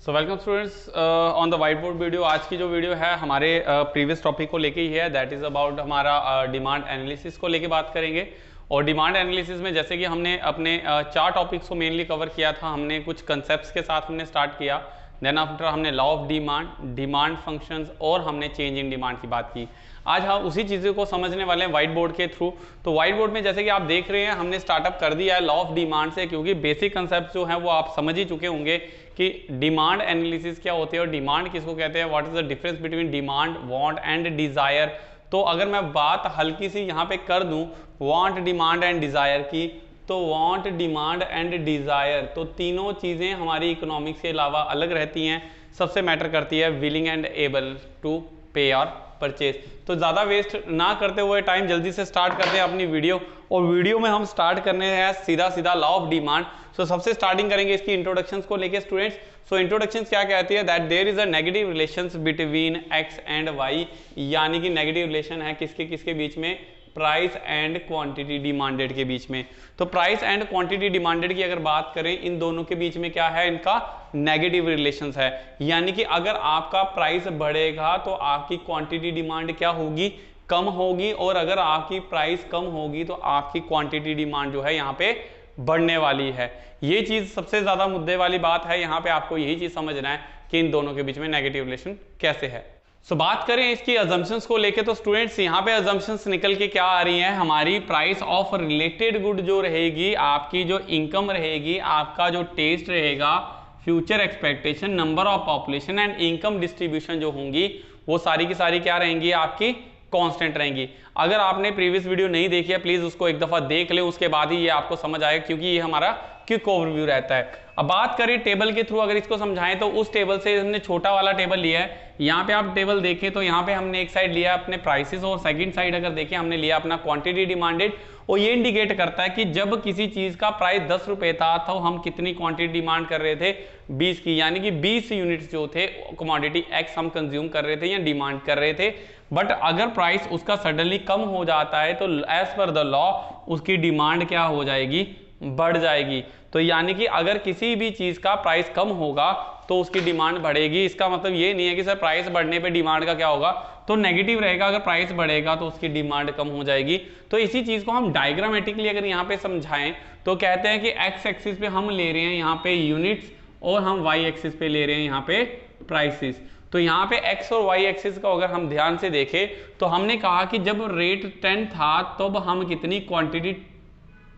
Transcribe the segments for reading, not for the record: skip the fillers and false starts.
So welcome students on the white board video. आज की जो वीडियो है हमारे प्रीवियस टॉपिक को लेके ही है, दैट इज़ अबाउट हमारा डिमांड एनालिसिस को लेके बात करेंगे। और डिमांड एनालिसिस में जैसे कि हमने अपने चार टॉपिक्स को मेनली कवर किया था। हमने कुछ कंसेप्ट्स के साथ हमने स्टार्ट किया, देन आफ्टर हमने law of demand, demand functions और हमने चेंज इन डिमांड की बात की। आज हम उसी चीज़ों को समझने वाले हैं व्हाइट बोर्ड के थ्रू। तो व्हाइट बोर्ड में जैसे कि आप देख रहे हैं हमने स्टार्टअप कर दिया है लॉ ऑफ डिमांड से, क्योंकि बेसिक कंसेप्ट जो है वो आप समझ ही चुके होंगे कि डिमांड एनालिसिस क्या होती है और डिमांड किसको कहते हैं, what is the difference between demand, want and desire. तो अगर मैं बात हल्की सी यहाँ पे कर दूं वांट, डिमांड एंड डिजायर की, तो वांट, डिमांड एंड डिजायर, तो तीनों चीजें हमारी इकोनॉमिक्स के अलावा अलग रहती हैं। सबसे मैटर करती है विलिंग एंड एबल टू पे और परचेज। तो ज़्यादा वेस्ट ना करते हुए टाइम जल्दी से स्टार्ट करते हैं अपनी वीडियो। और वीडियो में हम स्टार्ट करने हैं सीधा सीधा लॉ ऑफ डिमांड। सो सबसे स्टार्टिंग करेंगे इसकी इंट्रोडक्शंस को लेके स्टूडेंट्स। सो इंट्रोडक्शंस क्या कहती है, that there is a negative relations between X and Y, यानी कि नेगेटिव रिलेशन है किसके किसके बीच में, प्राइस एंड क्वांटिटी डिमांडेड के बीच में। तो प्राइस एंड क्वांटिटी डिमांडेड की अगर बात करें, इन दोनों के बीच में क्या है, इनका नेगेटिव रिलेशंस है। यानी कि अगर आपका प्राइस बढ़ेगा तो आपकी क्वांटिटी डिमांड क्या होगी, कम होगी, और अगर आपकी प्राइस कम होगी तो आपकी क्वांटिटी डिमांड जो है यहाँ पे बढ़ने वाली है। ये चीज सबसे ज्यादा मुद्दे वाली बात है। यहाँ पे आपको यही चीज समझना है कि इन दोनों के बीच में नेगेटिव रिलेशन कैसे है। सो बात करें इसकी अजम्पशंस को लेके, तो स्टूडेंट्स यहाँ पे अजम्पशंस निकल के क्या आ रही हैं, हमारी प्राइस ऑफ रिलेटेड गुड जो रहेगी, आपकी जो इनकम रहेगी, आपका जो टेस्ट रहेगा, future expectation, number of population and income distribution जो होंगी, वो सारी की सारी क्या रहेंगी, आपकी कांस्टेंट रहेंगी। अगर आपने प्रीवियस वीडियो नहीं देखी है प्लीज उसको एक दफा देख ले, उसके बाद ही ये आपको समझ आएगा, क्योंकि ये हमारा क्विक ओवरव्यू रहता है। अब बात करें टेबल के थ्रू अगर इसको समझाएं, तो उस टेबल से हमने छोटा वाला टेबल लिया है। यहाँ पे आप टेबल देखें तो यहाँ पे हमने एक साइड लिया अपने प्राइसेस और सेकंड साइड अगर देखें हमने लिया अपना क्वांटिटी डिमांडेड। और ये इंडिकेट करता है कि जब किसी चीज का प्राइस 10 रुपए था तो हम कितनी क्वांटिटी डिमांड कर रहे थे, 20 की, यानी कि 20 यूनिट्स जो थे कमोडिटी एक्स हम कंज्यूम कर रहे थे या डिमांड कर रहे थे। बट अगर प्राइस उसका सडनली कम हो जाता है तो एज पर द लॉ उसकी डिमांड क्या हो जाएगी, बढ़ जाएगी। तो यानी कि अगर किसी भी चीज का प्राइस कम होगा तो उसकी डिमांड बढ़ेगी। इसका मतलब ये नहीं है कि सर प्राइस बढ़ने पे डिमांड का क्या होगा, तो नेगेटिव रहेगा। अगर प्राइस बढ़ेगा तो उसकी डिमांड कम हो जाएगी। तो इसी चीज को हम डायग्रामेटिकली अगर यहाँ पे समझाएं तो कहते हैं कि एक्स एक्सिस पे हम ले रहे हैं यहाँ पे यूनिट्स और हम वाई एक्सिस पे ले रहे हैं यहाँ पे प्राइसेस। तो यहाँ पे एक्स और वाई एक्सिस का अगर हम ध्यान से देखें तो हमने कहा कि जब रेट 10 था तब हम कितनी क्वांटिटी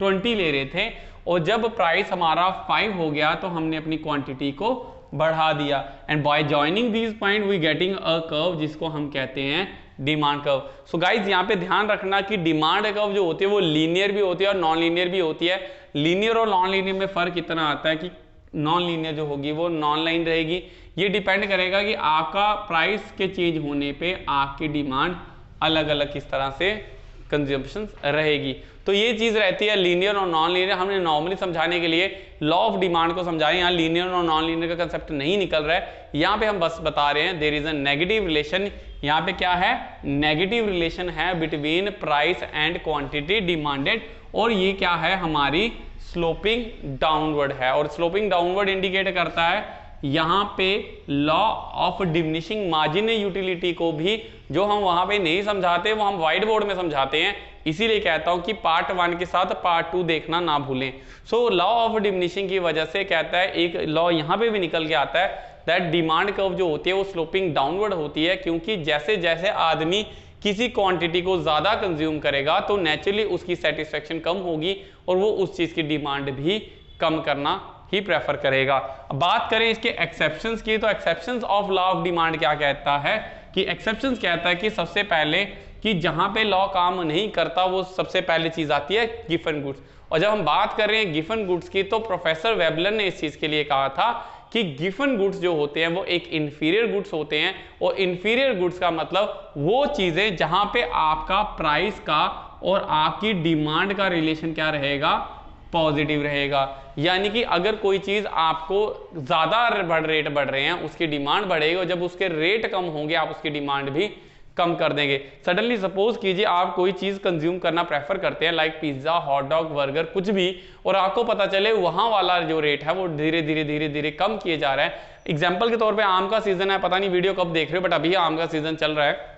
20 ले रहे थे, और जब प्राइस हमारा 5 हो गया तो हमने अपनी क्वांटिटी को बढ़ा दिया। And by joining these point we getting a curve जिसको हम कहते हैं डिमांड कर्व। सो गाइज यहाँ पे ध्यान रखना कि डिमांड कर्व जो होती है वो लीनियर भी होती है और नॉन लीनियर भी होती है। लीनियर और नॉन लीनियर में फर्क इतना आता है कि नॉन लीनियर जो होगी वो नॉन लाइन रहेगी। ये डिपेंड करेगा कि आपका प्राइस के चेंज होने पे आपकी डिमांड अलग अलग किस तरह से कंजम्पशन रहेगी। तो ये चीज रहती है लीनियर और नॉन लीनियर। हमने नॉर्मली समझाने के लिए लॉ ऑफ डिमांड को समझाएं, यहाँ लीनियर और नॉन लीनियर का कंसेप्ट नहीं निकल रहा है। यहाँ पे हम बस बता रहे हैं there is a negative relation. यहाँ पे क्या है, नेगेटिव रिलेशन है between price and quantity demanded, और ये क्या है, हमारी स्लोपिंग डाउनवर्ड है। और स्लोपिंग डाउनवर्ड इंडिकेट करता है यहाँ पे law of diminishing margin utility को भी, जो हम वहां पे नहीं समझाते वो हम व्हाइट बोर्ड में समझाते हैं। इसीलिए कहता हूं कि पार्ट 1 के साथ पार्ट 2 देखना ना भूलें। सो लॉ ऑफ डिमिनिशिंग की वजह से कहता है, एक लॉ यहाँ पे भी निकल के आता है दैट डिमांड कर्व जो होती है वो स्लोपिंग डाउनवर्ड होती है, क्योंकि जैसे जैसे आदमी किसी क्वांटिटी को ज्यादा कंज्यूम करेगा तो नेचुरली उसकी सेटिस्फेक्शन कम होगी और वो उस चीज की डिमांड भी कम करना ही प्रेफर करेगा। अब बात करें इसके एक्सेप्शंस की, तो exceptions of law of demand क्या कहता है कि एक्सेप्शंस कहता है कि सबसे पहले कि जहां पे लॉ काम नहीं करता वो सबसे पहले चीज आती है गिवन गुड्स। और जब हम बात कर रहे हैं गिवन गुड्स की, तो प्रोफेसर वेबलर ने इस चीज के लिए कहा था कि गिवन गुड्स जो होते हैं वो एक इंफीरियर गुड्स होते हैं। और इंफीरियर गुड्स का मतलब वो चीजें जहां पे आपका प्राइस का और आपकी डिमांड का रिलेशन क्या रहेगा, पॉजिटिव रहेगा। यानी कि अगर कोई चीज आपको ज्यादा रेट बढ़ रहे हैं उसकी डिमांड बढ़ेगी, और जब उसके रेट कम होंगे आप उसकी डिमांड भी कम कर देंगे। सडनली सपोज कीजिए आप कोई चीज कंज्यूम करना प्रेफर करते हैं like pizza, hot dog, burger, कुछ भी, और आपको पता चले वहां वाला जो रेट है वो धीरे धीरे कम किए जा रहा है। एग्जाम्पल के तौर पे आम का सीजन है, पता नहीं वीडियो कब देख रहे हो बट अभी आम का सीजन चल रहा है,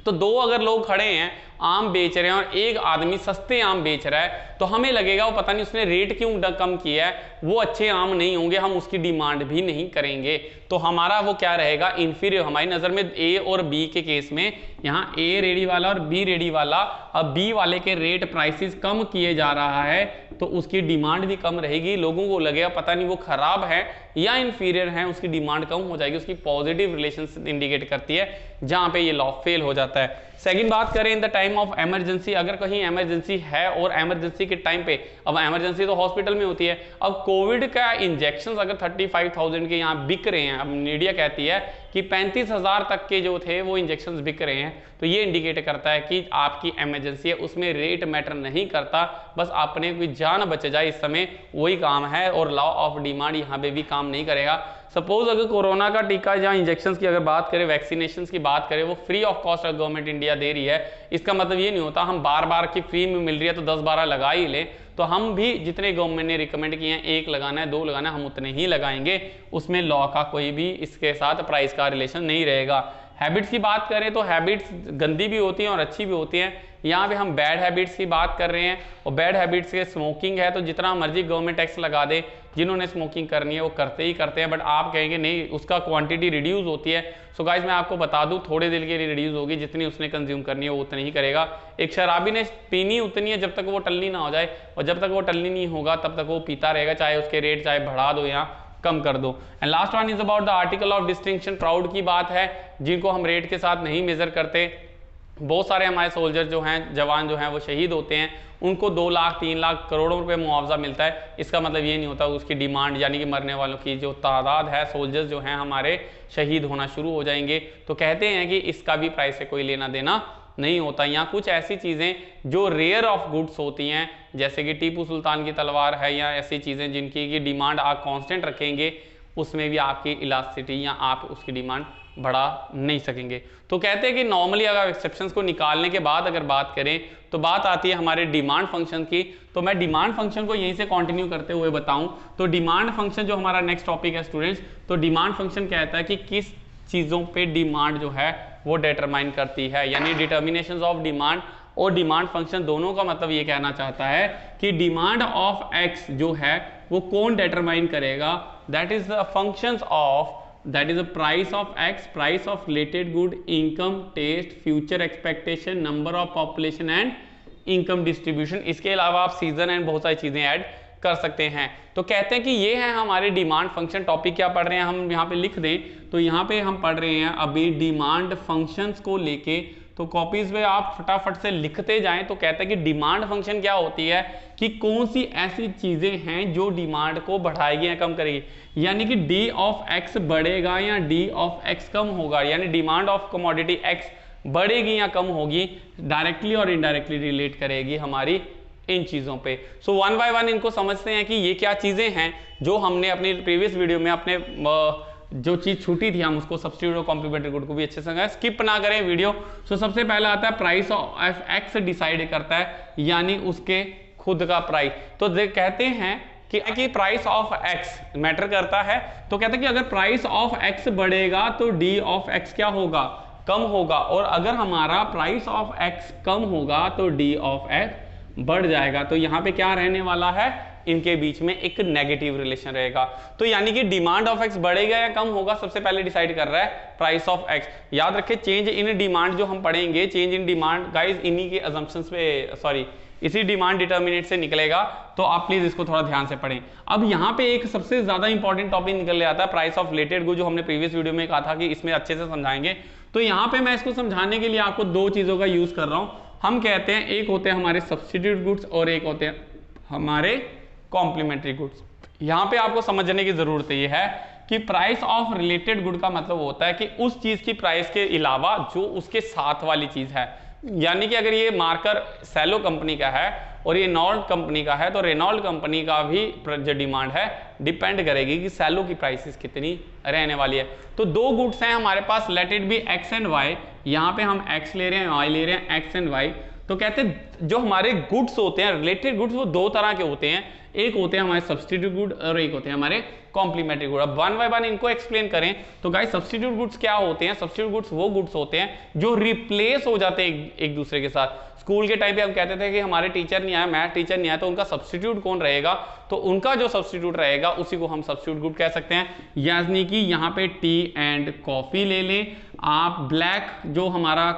तो दो अगर लोग खड़े हैं आम बेच रहे हैं और एक आदमी सस्ते आम बेच रहा है, तो हमें लगेगा वो पता नहीं उसने रेट क्यों कम किया है, वो अच्छे आम नहीं होंगे, हम उसकी डिमांड भी नहीं करेंगे। तो हमारा वो क्या रहेगा, इन्फीरियर। हमारी नजर में ए और बी के केस में यहाँ ए रेडी वाला और बी रेडी वाला, अब बी वाले के रेट प्राइसेस कम किए जा रहा है तो उसकी डिमांड भी कम रहेगी। लोगों को लगेगा पता नहीं वो खराब है या इंफीरियर है, उसकी डिमांड कम हो जाएगी। उसकी पॉजिटिव रिलेशन इंडिकेट करती है, जहां पे ये लॉ फेल हो जाता है। सेकंड बात करें in the time of emergency, अगर कहीं इमरजेंसी है और इमरजेंसी के टाइम पे, अब इमरजेंसी तो हॉस्पिटल में होती है, अब कोविड का इंजेक्शन अगर 35,000 के यहाँ बिक रहे हैं, अब मीडिया कहती है कि 35,000 तक के जो थे वो इंजेक्शन बिक रहे हैं, तो ये इंडिकेट करता है कि आपकी इमरजेंसी है, उसमें रेट मैटर नहीं करता, बस अपने कोई जान बच जाए इस समय वही काम है, और लॉ ऑफ डिमांड यहाँ पे भी काम नहीं करेगा। सपोज अगर कोरोना का टीका या इंजेक्शन की अगर बात करें, वैक्सीनेशन की बात करें, वो free of cost government India दे रही है, इसका मतलब ये नहीं होता हम बार बार की फ्री में मिल रही है तो 10-12 लगा ही लें। तो हम भी जितने गवर्नमेंट ने रिकमेंड किए हैं, 1 लगाना है 2 लगाना है, हम उतने ही लगाएंगे, उसमें लॉ का कोई भी इसके साथ प्राइस का रिलेशन नहीं रहेगा। हैबिट्स की बात करें तो हैबिट्स गंदी भी होती हैं और अच्छी भी होती हैं। यहाँ पे हम बैड हैबिट्स की बात कर रहे हैं, और बैड हैबिट्स के स्मोकिंग है, तो जितना मर्जी गवर्नमेंट टैक्स लगा दे, जिन्होंने स्मोकिंग करनी है वो करते ही करते हैं, बट आप कहेंगे नहीं उसका क्वांटिटी रिड्यूस होती है। सो गाइस मैं आपको बता दूं, थोड़े देर के लिए रिड्यूस होगी, जितनी उसने कंज्यूम करनी है वो उतनी ही करेगा। एक शराबी ने पीनी उतनी है जब तक वो टल्ली ना हो जाए, और जब तक वो टल्ली नहीं होगा तब तक वो पीता रहेगा, चाहे उसके रेट चाहे बढ़ा दो या कम कर दो। And last one is about the article of distinction, proud की बात है, जिनको हम रेट के साथ नहीं मेजर करते। बहुत सारे हमारे सोल्जर जो हैं, जवान जो हैं वो शहीद होते हैं, उनको 2 लाख 3 लाख करोड़ों रुपए मुआवजा मिलता है। इसका मतलब ये नहीं होता उसकी डिमांड, यानी कि मरने वालों की जो तादाद है, सोल्जर्स जो हैं हमारे शहीद होना शुरू हो जाएंगे, तो कहते हैं कि इसका भी प्राइस से कोई लेना देना नहीं होता। यहाँ कुछ ऐसी चीज़ें जो रेयर ऑफ गुड्स होती हैं, जैसे कि टीपू सुल्तान की तलवार है, या ऐसी चीज़ें जिनकी की डिमांड आप कांस्टेंट रखेंगे, उसमें भी आपकी इलास्टिसिटी या आप उसकी डिमांड बढ़ा नहीं सकेंगे। तो कहते हैं कि नॉर्मली अगर एक्सेप्शंस को निकालने के बाद अगर बात करें तो बात आती है हमारे डिमांड फंक्शन की। तो मैं डिमांड फंक्शन को यहीं से कंटिन्यू करते हुए बताऊं तो डिमांड फंक्शन जो हमारा नेक्स्ट टॉपिक है स्टूडेंट्स, तो डिमांड फंक्शन कहता है कि किस चीज़ों पे डिमांड जो है वो डिटरमाइन करती है, यानी डिटर्मिनेशंस ऑफ डिमांड और डिमांड फंक्शन दोनों का मतलब ये कहना चाहता है कि डिमांड ऑफ एक्स जो है वो कौन डिटरमाइन करेगा, that is the functions of, that is the price of x, price of related good, income, taste, future expectation, number of population and income distribution। इसके अलावा आप सीजन एंड बहुत सारी चीजें ऐड कर सकते हैं। तो कहते हैं कि ये है हमारे डिमांड फंक्शन। टॉपिक क्या पढ़ रहे हैं हम यहाँ पे लिख दें, तो यहाँ पे हम पढ़ रहे हैं अभी डिमांड फंक्शंस को लेके, तो कॉपीज में आप फटाफट से लिखते जाएं। तो कहते हैं कि डिमांड फंक्शन क्या होती है, कि कौन सी ऐसी चीजें हैं जो डिमांड को बढ़ाएगी या कम करेगी, यानी कि डी ऑफ एक्स बढ़ेगा या डी ऑफ एक्स कम होगा, यानी डिमांड ऑफ कमोडिटी एक्स बढ़ेगी या कम होगी, डायरेक्टली और इनडायरेक्टली रिलेट करेगी हमारी इन चीजों पे। सो वन बाय वन इनको समझते हैं कि ये क्या चीजें हैं जो हमने अपनी प्रीवियस वीडियो में अपने जो चीज छूटी थी हम उसको सब्स्टिट्यूट और कॉम्प्लीमेंट्री गुड को भी अच्छे से स्किप ना करें वीडियो। सो सबसे पहला आता है प्राइस ऑफ एक्स डिसाइड करता है, यानी उसके खुद का प्राइस। तो कहते हैं कि प्राइस ऑफ एक्स मैटर करता है, तो कहते हैं कि अगर प्राइस ऑफ एक्स बढ़ेगा तो डी ऑफ एक्स क्या होगा, कम होगा, और अगर हमारा प्राइस ऑफ एक्स कम होगा तो डी ऑफ एक्स बढ़ जाएगा। तो यहाँ पे क्या रहने वाला है, इनके बीच में एक नेगेटिव रिलेशन रहेगा। तो यानी कि डिमांड ऑफ एक्स बढ़ेगा या कम होगा सबसे पहले डिसाइड कर रहा है प्राइस ऑफ एक्स। याद रखें चेंज इन डिमांड जो हम पढ़ेंगे, चेंज इन डिमांड गाइस इन्हीं के अजम्पशंस पे, सॉरी इसी डिमांड डिटर्मिनेट से निकलेगा, तो आप प्लीज इसको थोड़ा ध्यान से पढ़ें। अब यहाँ पे एक सबसे ज्यादा इंपॉर्टेंट टॉपिक निकल आता है प्राइस ऑफ रिलेटेड गुड, जो हमने प्रीवियस वीडियो में कहा था कि इसमें अच्छे से समझाएंगे। तो यहाँ पे मैं इसको समझाने के लिए आपको 2 चीजों का यूज कर रहा हूं। हम कहते हैं एक होते हैं हमारे सब्स्टिट्यूट गुड्स और एक होते हैं हमारे कॉम्प्लीमेंट्री गुड्स। यहाँ पे आपको समझने की जरूरत ये है कि प्राइस ऑफ रिलेटेड गुड का मतलब होता है कि उस चीज की प्राइस के अलावा जो उसके साथ वाली चीज है, यानी कि अगर ये मार्कर सेलो कंपनी का है और ये रेनॉल्ट कंपनी का है, तो रेनॉल्ट कंपनी का भी जो डिमांड है डिपेंड करेगी कि सेलो की प्राइसेस कितनी रहने वाली है। तो दो गुड्स हैं हमारे पास, let it be X and Y, यहाँ पे हम एक्स ले रहे हैं, वाई ले रहे हैं, एक्स एंड वाई। तो कहते हैं जो हमारे गुड्स होते हैं, रिलेटेड गुड्स, वो दो तरह के होते हैं, एक होते हैं हमारे सब्स्टिट्यूट गुड और एक होते हैं हमारे कॉम्प्लीमेंट्री गुड। अब वन बाय वन इनको एक्सप्लेन करें तो गाइस सब्स्टिट्यूट गुड्स क्या होते हैं? सब्स्टिट्यूट गुड्स वो गुड्स होते हैं जो रिप्लेस हो जाते हैं एक दूसरे के साथ। स्कूल के टाइम पे हम कहते थे कि हमारे टीचर नहीं आया, मैथ टीचर नहीं आया, तो उनका सब्स्टिट्यूट कौन रहेगा? तो उनका जो सब्स्टिट्यूट रहेगा उसी को हम सब्स्टिट्यूट गुड कह सकते हैं। यानी कि यहाँ पे टी एंड कॉफी ले लें आप, ब्लैक जो हमारा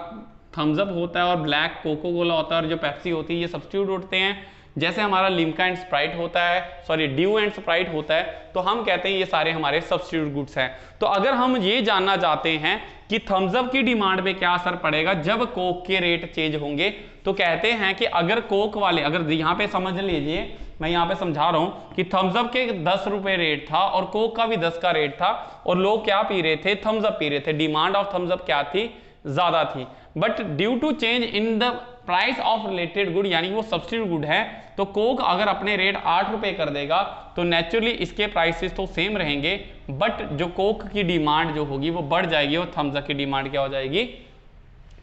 थम्स अप होता है और ब्लैक कोको कोला होता है और जो पेप्सी होती है, ये सब्स्टिट्यूट होते हैं। जैसे हमारा लिम्का एंड स्प्राइट होता है, सॉरी ड्यू एंड स्प्राइट होता है, तो हम कहते हैं ये सारे हमारे सब्स्टिट्यूट गुड्स हैं। तो अगर हम ये जानना चाहते हैं कि थम्स अप की डिमांड पे क्या असर पड़ेगा जब कोक के रेट चेंज होंगे, तो कहते हैं कि अगर कोक वाले, अगर यहाँ पे समझ लीजिए, मैं यहाँ पे समझा रहा हूँ कि थम्स अप के 10 रुपए रेट था और कोक का भी 10 का रेट था, और लोग क्या पी रहे थे? थम्स अप पी रहे थे। डिमांड ऑफ थम्स अप क्या थी? ज्यादा थी। But due to change in the price of related good, यानी वो सब्स्टिट्यूट गुड है, तो कोक अगर अपने रेट 8 रुपए कर देगा तो नेचुरली इसके प्राइसेस तो सेम रहेंगे, बट जो कोक की डिमांड जो होगी वो बढ़ जाएगी और थम्स अप की डिमांड क्या हो जाएगी?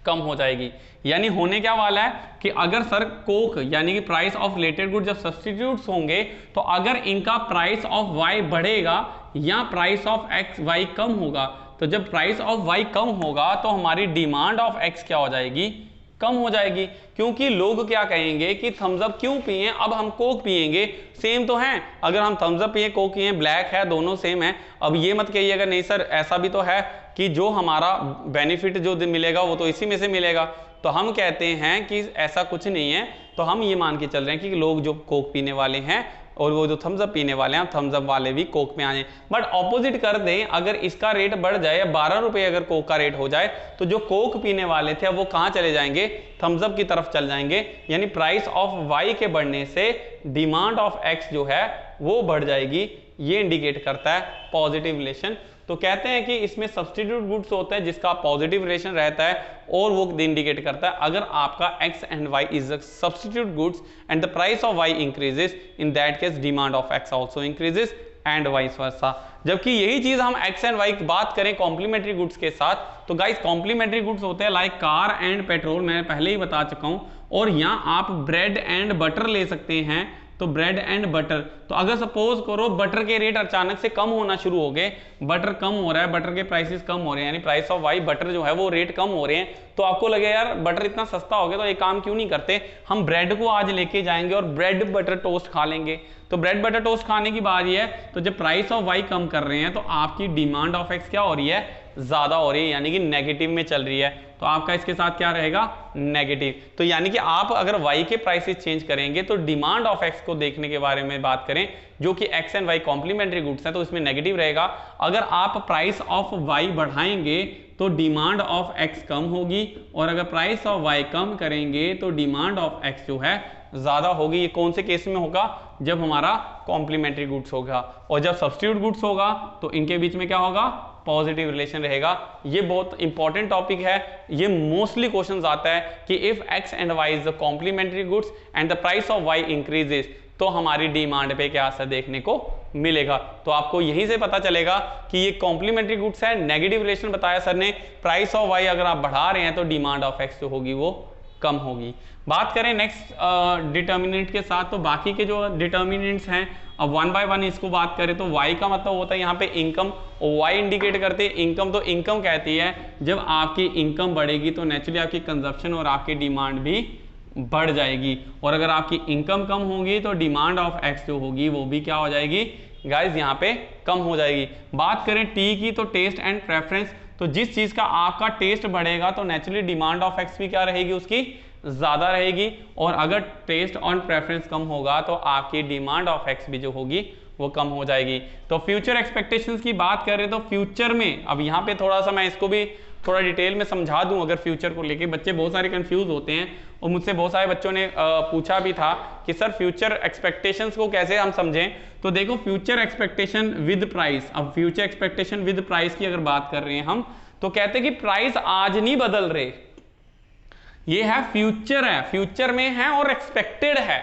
कम हो जाएगी। यानी होने क्या वाला है कि अगर सर कोक यानी कि प्राइस ऑफ रिलेटेड गुड जब सब्स्टिट्यूट्स होंगे, तो अगर इनका प्राइस ऑफ वाई बढ़ेगा या प्राइस ऑफ एक्स वाई कम होगा, तो जब प्राइस ऑफ वाई कम होगा तो हमारी डिमांड ऑफ एक्स क्या हो जाएगी? कम हो जाएगी। क्योंकि लोग क्या कहेंगे कि थम्स अप क्यों पिए, अब हम कोक पिएंगे, सेम तो हैं। अगर हम थम्स अप पिए, कोक पिए, ब्लैक है, दोनों सेम है। अब ये मत कहिएगा नहीं सर ऐसा भी तो है कि जो हमारा बेनिफिट जो मिलेगा वो तो इसी में से मिलेगा। तो हम कहते हैं कि ऐसा कुछ नहीं है। तो हम ये मान के चल रहे हैं कि लोग जो कोक पीने वाले हैं और वो जो थम्स अप पीने वाले हैं, थम्स अप वाले भी कोक में आ जाए। बट ऑपोजिट कर दें, अगर इसका रेट बढ़ जाए, 12 रुपए अगर कोक का रेट हो जाए, तो जो कोक पीने वाले थे अब वो कहाँ चले जाएंगे? थम्स अप की तरफ चल जाएंगे। यानी प्राइस ऑफ वाई के बढ़ने से डिमांड ऑफ एक्स जो है वो बढ़ जाएगी। ये इंडिकेट करता है पॉजिटिव रिलेशन। तो कहते हैं कि इसमें सब्स्टिट्यूट गुड्स होता है जिसका पॉजिटिव रिलेशन रहता है, और वो इंडिकेट करता है अगर आपका x and y is a substitute goods and the price of y increases, in that case demand of x also increases and vice versa. जबकि यही चीज हम x एंड y की बात करें कॉम्प्लीमेंट्री गुड्स के साथ, तो गाइस कॉम्प्लीमेंट्री गुड्स होते हैं लाइक कार एंड पेट्रोल, मैंने पहले ही बता चुका हूं। और यहाँ आप ब्रेड एंड बटर ले सकते हैं, तो ब्रेड एंड बटर, तो अगर सपोज करो बटर के रेट अचानक से कम होना शुरू हो गए, बटर कम हो रहा है, बटर के प्राइसेस कम हो रहे हैं, यानी प्राइस ऑफ वाई बटर जो है वो रेट कम हो रहे हैं, तो आपको लगे यार बटर इतना सस्ता हो गया तो एक काम क्यों नहीं करते, हम ब्रेड को आज लेके जाएंगे और ब्रेड बटर टोस्ट खा लेंगे। तो ब्रेड बटर टोस्ट खाने की बात ये है, तो जब प्राइस ऑफ वाई कम कर रहे हैं तो आपकी डिमांड ऑफ एक्स क्या हो रही है? ज्यादा हो रही है, यानी कि नेगेटिव में चल रही है। तो आपका इसके साथ क्या रहेगा? नेगेटिव। तो यानी कि आप अगर y के प्राइसेस चेंज करेंगे तो डिमांड ऑफ x को देखने के बारे में बात करें, जो कि x and y complementary goods हैं, तो इसमें नेगेटिव रहेगा। अगर आप प्राइस ऑफ y बढ़ाएंगे तो डिमांड ऑफ x कम होगी, और अगर प्राइस ऑफ y कम करेंगे तो डिमांड ऑफ x जो है ज्यादा होगी। ये कौन से केस में होगा? जब हमारा कॉम्प्लीमेंट्री गुड्स होगा, और जब सब्स्टिट्यूट गुड्स होगा तो इनके बीच में क्या होगा? पॉजिटिव रिलेशन रहेगा। ये बहुत इंपॉर्टेंट टॉपिक है, ये मोस्टली क्वेश्चंस आता है कि if x and y is the complementary goods and the price of y increases, तो हमारी डिमांड पे क्या असर देखने को मिलेगा। तो आपको यहीं से पता चलेगा कि ये कॉम्प्लीमेंट्री गुड्स है। नेगेटिव रिलेशन बताया सर ने, प्राइस ऑफ y अगर आप बढ़ा रहे हैं तो डिमांड ऑफ x जो होगी वो कम होगी। बात करें नेक्स्ट डिटर्मिनेंट के साथ, तो बाकी के जो डिटर्मिनेंट्स हैं, अब वन बाय वन इसको बात करें तो y का मतलब होता है यहाँ पे इनकम, और y इंडिकेट करते हैं इनकम। तो इनकम कहती है जब आपकी इनकम बढ़ेगी तो नेचुरली आपकी कंजप्शन और आपकी डिमांड भी बढ़ जाएगी, और अगर आपकी इनकम कम होगी तो डिमांड ऑफ x जो होगी वो भी क्या हो जाएगी गाइज? यहाँ पे कम हो जाएगी। बात करें टी की, तो टेस्ट एंड प्रेफरेंस, तो जिस चीज का आपका टेस्ट बढ़ेगा तो नेचुरली डिमांड ऑफ एक्स भी क्या रहेगी? उसकी ज्यादा रहेगी, और अगर टेस्ट और प्रेफरेंस कम होगा तो आपकी डिमांड ऑफ एक्स भी जो होगी वो कम हो जाएगी। तो फ्यूचर एक्सपेक्टेशंस की बात करें तो फ्यूचर में, अब यहाँ पे थोड़ा सा मैं इसको भी थोड़ा डिटेल में समझा दूं, अगर फ्यूचर को लेके बच्चे बहुत सारे कंफ्यूज होते हैं, और मुझसे बहुत सारे बच्चों ने पूछा भी था कि सर फ्यूचर एक्सपेक्टेशंस को कैसे हम समझें। तो देखो फ्यूचर एक्सपेक्टेशन विद प्राइस, अब फ्यूचर एक्सपेक्टेशन विद प्राइस की अगर बात कर रहे हैं हम, तो कहते हैं कि प्राइस आज नहीं बदल रहे, ये है फ्यूचर में है और एक्सपेक्टेड है,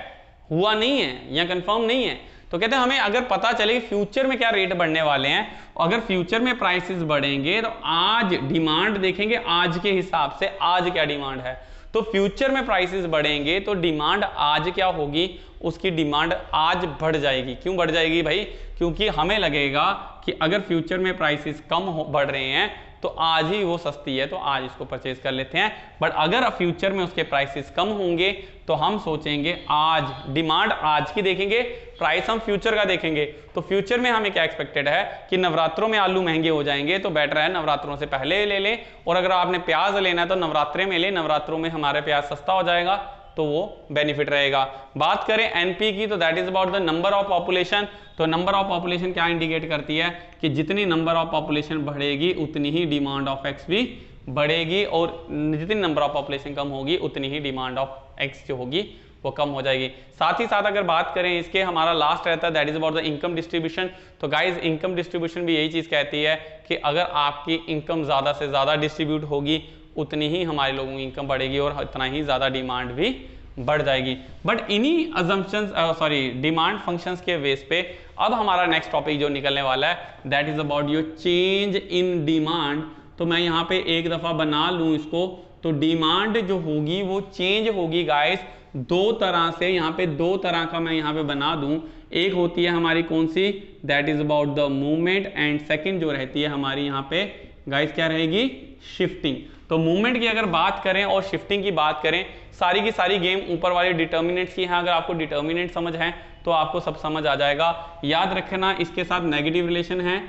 हुआ नहीं है या कंफर्म नहीं है। तो कहते हैं हमें अगर पता चले कि फ्यूचर में क्या रेट बढ़ने वाले हैं, अगर फ्यूचर में प्राइसेस बढ़ेंगे तो आज डिमांड देखेंगे आज के हिसाब से आज क्या डिमांड है। तो फ्यूचर में प्राइसेस बढ़ेंगे तो डिमांड आज क्या होगी, उसकी डिमांड आज बढ़ जाएगी। क्यों बढ़ जाएगी भाई? क्योंकि हमें लगेगा कि अगर फ्यूचर में प्राइसेस बढ़ रहे हैं तो आज ही वो सस्ती है तो आज इसको परचेज कर लेते हैं। बट अगर फ्यूचर में उसके प्राइसेस कम होंगे तो हम सोचेंगे आज, डिमांड आज की देखेंगे, प्राइस हम फ्यूचर का देखेंगे। तो फ्यूचर में हमें क्या एक्सपेक्टेड है कि नवरात्रों में आलू महंगे हो जाएंगे तो बेटर है नवरात्रों से पहले ले लें, और अगर आपने प्याज लेना है तो नवरात्रे में ले, नवरात्रों में हमारे प्याज सस्ता हो जाएगा तो वो बेनिफिट रहेगा। बात करें एनपी की तो that is about the number of population. तो नंबर ऑफ पॉपुलेशन क्या इंडिकेट करती है कि जितनी नंबर ऑफ पॉपुलेशन बढ़ेगी उतनी ही डिमांड ऑफ एक्स भी बढ़ेगी, और जितनी नंबर ऑफ पॉपुलेशन कम होगी उतनी ही डिमांड ऑफ एक्स जो होगी वो कम हो जाएगी। साथ ही साथ अगर बात करें इसके, हमारा लास्ट रहता है that is about the income distribution. तो गाइज इनकम डिस्ट्रीब्यूशन भी यही चीज कहती है कि अगर आपकी इनकम ज्यादा से ज्यादा डिस्ट्रीब्यूट होगी उतनी ही हमारे लोगों की इनकम बढ़ेगी और इतना ही ज्यादा डिमांड भी बढ़ जाएगी। बट इन्हीं अजम्पशंस डिमांड फंक्शंस के बेस पे अब हमारा नेक्स्ट टॉपिक जो निकलने वाला है that is about your change in demand. तो मैं यहाँ पे एक दफा बना लूं इसको, तो डिमांड जो होगी वो चेंज होगी गाइस दो तरह से। यहाँ पे दो तरह का मैं यहाँ पे बना दूं, एक होती है हमारी कौन सी, that is about the movement, and second जो रहती है हमारी यहाँ पे गाइस क्या रहेगी, शिफ्टिंग। तो मूवमेंट की अगर बात करें और शिफ्टिंग की बात करें, सारी की सारी गेम ऊपर वाले डिटर्मिनेंट्स की हैं। अगर आपको डिटर्मिनेंट समझ है तो आपको सब समझ आ जाएगा। याद रखना इसके साथ नेगेटिव रिलेशन है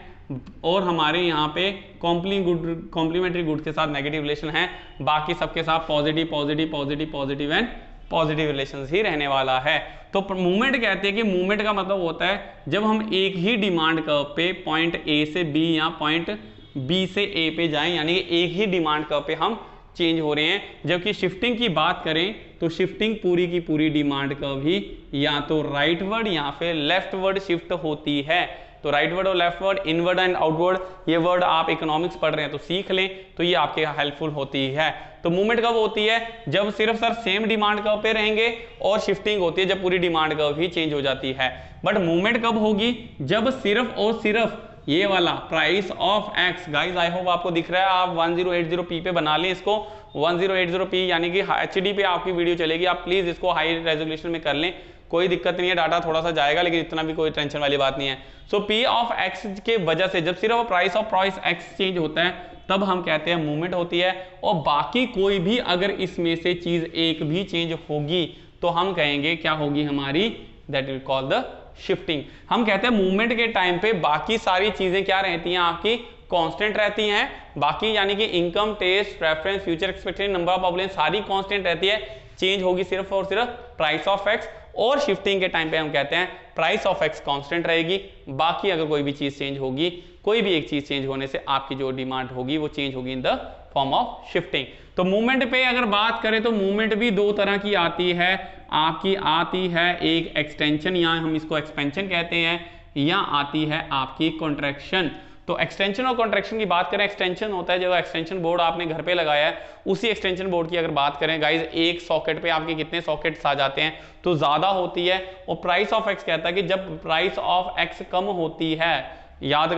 और हमारे यहाँ पे कॉम्प्लीमेंट्री गुड के साथ नेगेटिव रिलेशन है, बाकी सबके साथ positive positive positive positive and positive relations ही रहने वाला है। तो मूवमेंट कहते हैं कि मूवमेंट का मतलब होता है जब हम एक ही डिमांड कर्व पे पॉइंट ए से बी या पॉइंट बी से ए पे जाएं, यानी कि एक ही डिमांड कर्व पे हम चेंज हो रहे हैं। जबकि शिफ्टिंग की बात करें तो शिफ्टिंग पूरी की पूरी डिमांड कर्व ही या तो राइटवर्ड या फिर लेफ्टवर्ड शिफ्ट होती है। तो राइटवर्ड और लेफ्टवर्ड, इनवर्ड एंड आउटवर्ड, ये वर्ड आप इकोनॉमिक्स पढ़ रहे हैं तो सीख लें, तो ये आपके हेल्पफुल होती है। तो मूवमेंट कब होती है, जब सिर्फ सर सेम डिमांड कर्व पे रहेंगे, और शिफ्टिंग होती है जब पूरी डिमांड कर्व ही चेंज हो जाती है। बट मूवमेंट कब होगी, जब सिर्फ और सिर्फ ये वाला price of x, guys I hope आपको दिख रहा है, आप 1080p पे बना लें इसको, 1080p यानी कि HD पे आपकी वीडियो चलेगी, आप प्लीज इसको हाई रेजोल्यूशन में कर लें, कोई दिक्कत नहीं है, डाटा थोड़ा सा जाएगा लेकिन इतना भी कोई टेंशन वाली बात नहीं है। सो P ऑफ एक्स के वजह से जब सिर्फ price of price x change होता है तब हम कहते हैं मूवमेंट होती है, और बाकी कोई भी अगर इसमें से चीज एक भी चेंज होगी तो हम कहेंगे क्या होगी हमारी, that will call the shifting. हम कहते हैं मूवमेंट के टाइम पे बाकी सारी चीजें क्या रहती हैं आपकी, कांस्टेंट रहती हैं। बाकी यानी कि income, taste, preference, future expectation, number of population सारी कांस्टेंट रहती है, चेंज होगी सिर्फ और सिर्फ प्राइस ऑफ एक्स। और शिफ्टिंग के टाइम पे हम कहते हैं प्राइस ऑफ एक्स कांस्टेंट रहेगी, बाकी अगर कोई भी चीज चेंज होगी, कोई भी एक चीज चेंज होने से आपकी जो डिमांड होगी वो चेंज होगी in the form of shifting. तो मूवमेंट पे अगर बात करें तो मूवमेंट भी दो तरह की आती है, आपकी आती है एक एक्सटेंशन या हम इसको एक्सपेंशन कहते हैं, या आती है आपकी कॉन्ट्रैक्शन। तो एक्सटेंशन और कॉन्ट्रैक्शन की बात करें, एक्सटेंशन होता है जो एक्सटेंशन बोर्ड आपने घर पे लगाया है, उसी एक्सटेंशन बोर्ड की अगर बात करें गाइज, एक सॉकेट पे आपके कितने सॉकेट्स आ जाते हैं तो ज्यादा होती है। और प्राइस ऑफ एक्स कहता है कि जब प्राइस ऑफ एक्स कम होती है, याद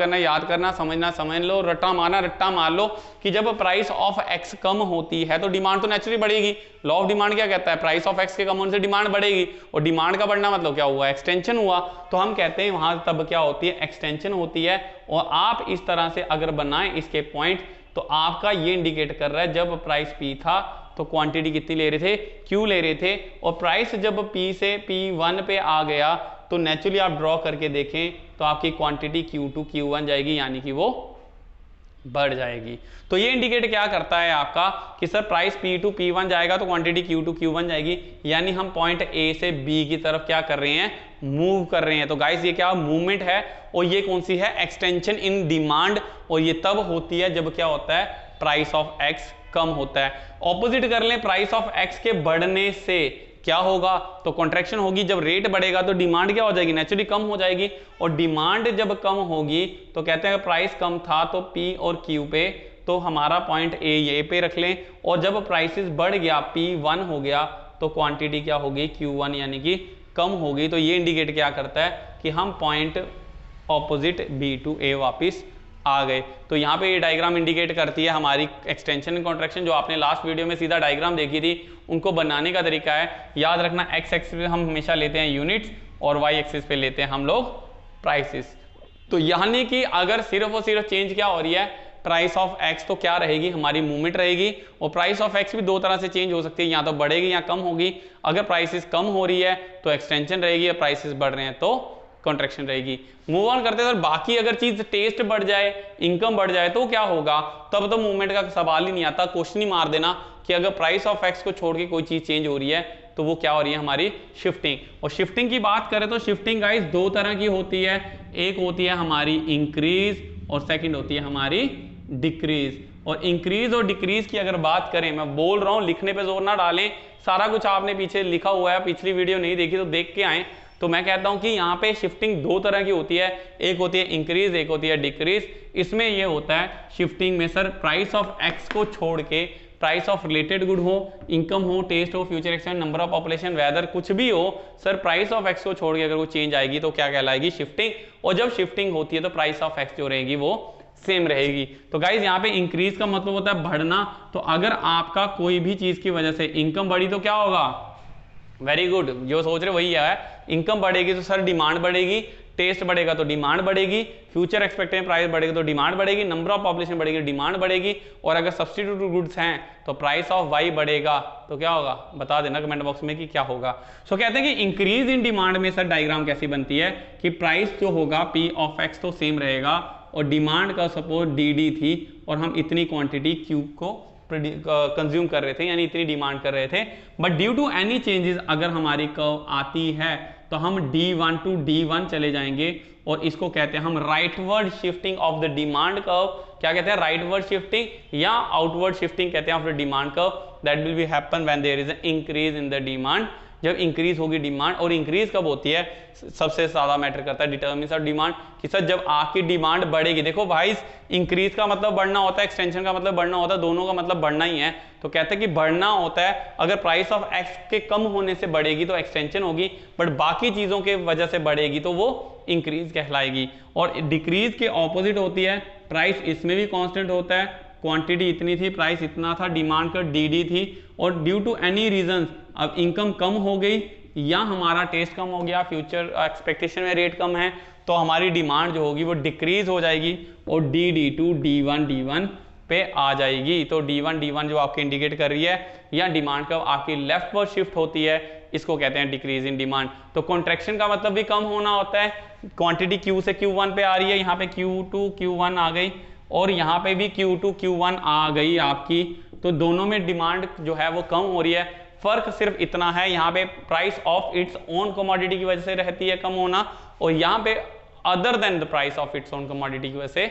करना, समझना समझ लो, रट्टा मार लो कि जब प्राइस ऑफ एक्स कम होती है तो डिमांड तो नेचुरली बढ़ेगी। लॉ ऑफ डिमांड क्या कहता है, प्राइस ऑफ एक्स के कम होने से डिमांड बढ़ेगी, और डिमांड का बढ़ना मतलब क्या हुआ, एक्सटेंशन हुआ। तो हम कहते हैं वहां तब क्या होती है, एक्सटेंशन होती है। और आप इस तरह से अगर बनाएं इसके पॉइंट तो आपका ये इंडिकेट कर रहा है जब प्राइस P था तो क्वांटिटी कितनी ले रहे थे, Q ले रहे थे, और प्राइस जब P से P1 पे आ गया तो नेचुरली आप ड्रॉ करके देखें तो आपकी क्वांटिटी Q2 Q1 जाएगी, यानी कि वो बढ़ जाएगी। तो ये इंडिकेट क्या करता है आपका कि सर प्राइस P2 P1 जाएगा तो क्वांटिटी Q2 Q1 जाएगी, यानी हम पॉइंट A से B की तरफ क्या कर रहे हैं, मूव कर रहे हैं। तो गाइस ये क्या मूवमेंट है, और ये कौन सी है, एक्सटेंशन इन डिमांड, और ये तब होती है जब क्या होता है, प्राइस ऑफ एक्स कम होता है। ऑपोजिट कर लें, प्राइस ऑफ एक्स के बढ़ने से क्या होगा, तो कॉन्ट्रैक्शन होगी। जब रेट बढ़ेगा तो डिमांड क्या हो जाएगी, नेचुरली कम हो जाएगी, और डिमांड जब कम होगी तो कहते हैं प्राइस कम था तो P और Q पे तो हमारा पॉइंट ए ये पे रख लें, और जब प्राइसेस बढ़ गया P1 हो गया तो क्वांटिटी क्या होगी Q1 यानी कि कम होगी। तो ये इंडिकेट क्या करता है कि हम point opposite B to A वापिस आ गए। तो यहाँ पे ये डायग्राम इंडिकेट करती है हमारी एक्सटेंशन एंड कॉन्ट्रैक्शन। जो आपने लास्ट वीडियो में सीधा डायग्राम देखी थी, उनको बनाने का तरीका है, याद रखना एक्स एक्सिस पे हम हमेशा लेते हैं यूनिट्स और वाई एक्सिस पे लेते हैं हम लोग प्राइसेस। तो यानी कि अगर सिर्फ और सिर्फ चेंज क्या हो रही है प्राइस ऑफ एक्स, तो क्या रहेगी हमारी मूवमेंट रहेगी। और प्राइस ऑफ एक्स भी दो तरह से चेंज हो सकती है, या तो बढ़ेगी या कम होगी। अगर प्राइसेस कम हो रही है तो एक्सटेंशन रहेगी, और प्राइसेस बढ़ रहे हैं तो कॉन्ट्रैक्शन रहेगी। मूव ऑन करते सर, बाकी अगर चीज टेस्ट बढ़ जाए, इनकम बढ़ जाए तो क्या होगा, तब तो मूवमेंट का सवाल ही नहीं आता। क्वेश्चन ही मार देना कि अगर प्राइस ऑफ एक्स को छोड़ के कोई चीज चेंज हो रही है तो वो क्या हो रही है हमारी शिफ्टिंग। और शिफ्टिंग की बात करें तो शिफ्टिंग गाइस दो तरह की होती है, एक होती है हमारी इंक्रीज और सेकंड होती है हमारी डिक्रीज। और इंक्रीज और डिक्रीज की अगर बात करें, मैं बोल रहा हूं लिखने पे जोर ना डालें, सारा कुछ आपने पीछे लिखा हुआ है, पिछली वीडियो नहीं देखी तो देख के आए। तो मैं कहता हूं कि यहाँ पे शिफ्टिंग दो तरह की होती है, एक होती है इंक्रीज, एक होती है डिक्रीज। इसमें ये होता है शिफ्टिंग में सर प्राइस ऑफ एक्स को छोड़ के प्राइस ऑफ रिलेटेड गुड हो, इनकम हो, टेस्ट हो, future expense, number of population, weather, कुछ भी हो सर, प्राइस ऑफ एक्स को छोड़ के अगर वो चेंज आएगी तो क्या कहलाएगी शिफ्टिंग। और जब शिफ्टिंग होती है तो प्राइस ऑफ एक्स जो रहेगी वो सेम रहेगी। तो गाइज यहाँ पे इंक्रीज का मतलब होता है बढ़ना। तो अगर आपका कोई भी चीज की वजह से इनकम बढ़ी तो क्या होगा, वेरी गुड, जो सोच रहे वही है। इनकम बढ़ेगी तो सर डिमांड बढ़ेगी, टेस्ट बढ़ेगा तो डिमांड बढ़ेगी, फ्यूचर एक्सपेक्टेड प्राइस बढ़ेगा तो डिमांड बढ़ेगी, नंबर ऑफ पॉपुलेशन बढ़ेगी, डिमांड बढ़ेगी। और अगर सब्स्टिट्यूट गुड्स हैं तो प्राइस ऑफ वाई बढ़ेगा तो क्या होगा, बता देना कमेंट बॉक्स में कि क्या होगा। सो कहते हैं कि इंक्रीज इन डिमांड में सर डायग्राम कैसी बनती है कि प्राइस जो होगा P ऑफ एक्स तो सेम रहेगा, और डिमांड का सपोज DD थी और हम इतनी क्वांटिटी Q को कंज्यूम कर रहे थे, यानी इतनी डिमांड कर रहे थे। But due to any changes अगर हमारी कर्व आती है तो हम D1 टू D1 चले जाएंगे, और इसको कहते हैं हम rightward shifting of the demand curve. क्या कहते हैं, राइटवर्ड शिफ्टिंग या आउटवर्ड शिफ्टिंग कहते हैं of the demand curve. That will be happen when there is an increase in the demand, जब इंक्रीज होगी डिमांड। और इंक्रीज कब होती है, सबसे ज्यादा मैटर करता है डिटरमिनेंट ऑफ डिमांड, कि सर जब आपकी डिमांड बढ़ेगी। देखो भाई, इंक्रीज का मतलब बढ़ना होता है, एक्सटेंशन का मतलब बढ़ना होता है, दोनों का मतलब बढ़ना ही है। तो कहते हैं कि बढ़ना होता है, अगर प्राइस ऑफ एक्स के कम होने से बढ़ेगी तो एक्सटेंशन होगी, बट बाकी चीजों के वजह से बढ़ेगी तो वो इंक्रीज कहलाएगी। और डिक्रीज के ऑपोजिट होती है, प्राइस इसमें भी कांस्टेंट होता है, क्वांटिटी इतनी थी, प्राइस इतना था, डिमांड का DD थी, और ड्यू टू एनी रीजन अब इनकम कम हो गई या हमारा टेस्ट कम हो गया, फ्यूचर एक्सपेक्टेशन में रेट कम है, तो हमारी डिमांड जो होगी वो डिक्रीज हो जाएगी और DD टू D1 पे आ जाएगी। तो D1 जो आपके इंडिकेट कर रही है, या डिमांड कब आपकी लेफ्ट वर्ड शिफ्ट होती है, इसको कहते हैं डिक्रीज इन डिमांड। तो कॉन्ट्रैक्शन का मतलब भी कम होना होता है, क्वांटिटी Q से Q1 पे आ रही है, यहाँ पे Q2 Q1 आ गई, और यहाँ पे भी Q2 Q1 आ गई आपकी, तो दोनों में डिमांड जो है वो कम हो रही है। फर्क सिर्फ इतना है, यहाँ पे price of its own commodity की वजह से रहती है कम होना, और यहाँ पे other than the price of its own commodity की वजह से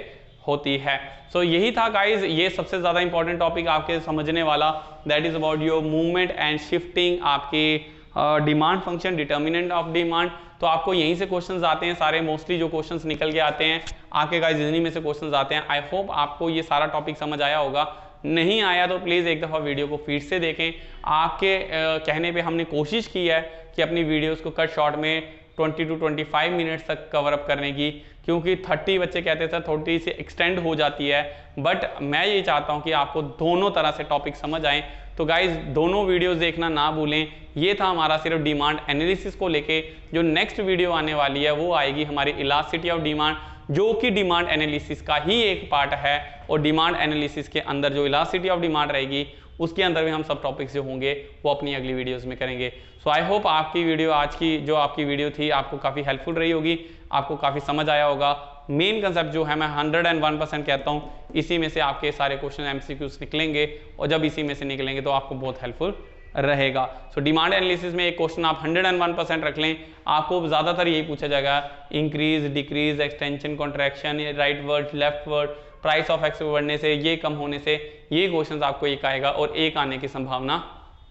होती है। सो यही था गाइज, ये सबसे ज्यादा इंपॉर्टेंट टॉपिक आपके समझने वाला, that is about your movement and shifting, आपकी demand function, determinant of demand. तो आपको यहीं से क्वेश्चंस आते हैं सारे, मोस्टली जो क्वेश्चंस निकल के आते हैं आपके गाइस इन्हीं में से क्वेश्चंस आते हैं। आई होप आपको ये सारा टॉपिक समझ आया होगा, नहीं आया तो प्लीज़ एक दफ़ा वीडियो को फिर से देखें। आपके कहने पे हमने कोशिश की है कि अपनी वीडियोस को कट शॉर्ट में 20 टू 25 मिनट्स तक कवर अप करने की, क्योंकि 30 बच्चे कहते थे थोड़ी सी एक्सटेंड हो जाती है, बट मैं ये चाहता हूँ कि आपको दोनों तरह से टॉपिक समझ आए। तो गाइज दोनों वीडियोस देखना ना भूलें। ये था हमारा सिर्फ डिमांड एनालिसिस को लेके। जो नेक्स्ट वीडियो आने वाली है वो आएगी हमारी इलास्टिसिटी ऑफ डिमांड, जो कि डिमांड एनालिसिस का ही एक पार्ट है, और डिमांड एनालिसिस के अंदर जो इलास्टिसिटी ऑफ डिमांड रहेगी उसके अंदर भी हम सब टॉपिक्स जो होंगे वो अपनी अगली वीडियोस में करेंगे। सो आई होप आपकी वीडियो, आज की जो आपकी वीडियो थी, आपको काफ़ी हेल्पफुल रही होगी, आपको काफ़ी समझ आया होगा। मेन कंसेप्ट जो है मैं 101% कहता हूँ, इसी में से आपके सारे क्वेश्चन MCQs निकलेंगे, और जब इसी में से निकलेंगे तो आपको बहुत हेल्पफुल रहेगा। सो डिमांड एनालिसिस में एक क्वेश्चन आप 101% रख लें, आपको ज़्यादातर यही पूछा जाएगा, increase, decrease, extension, contraction, right word, left word, price of x बढ़ने से, ये कम होने से, ये क्वेश्चन आपको एक आएगा, और एक आने की संभावना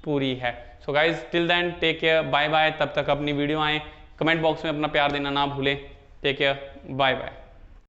पूरी है। So guys till then take care, bye bye. तब तक अपनी वीडियो आए, कमेंट बॉक्स में अपना प्यार देना ना भूलें। Take care, bye bye.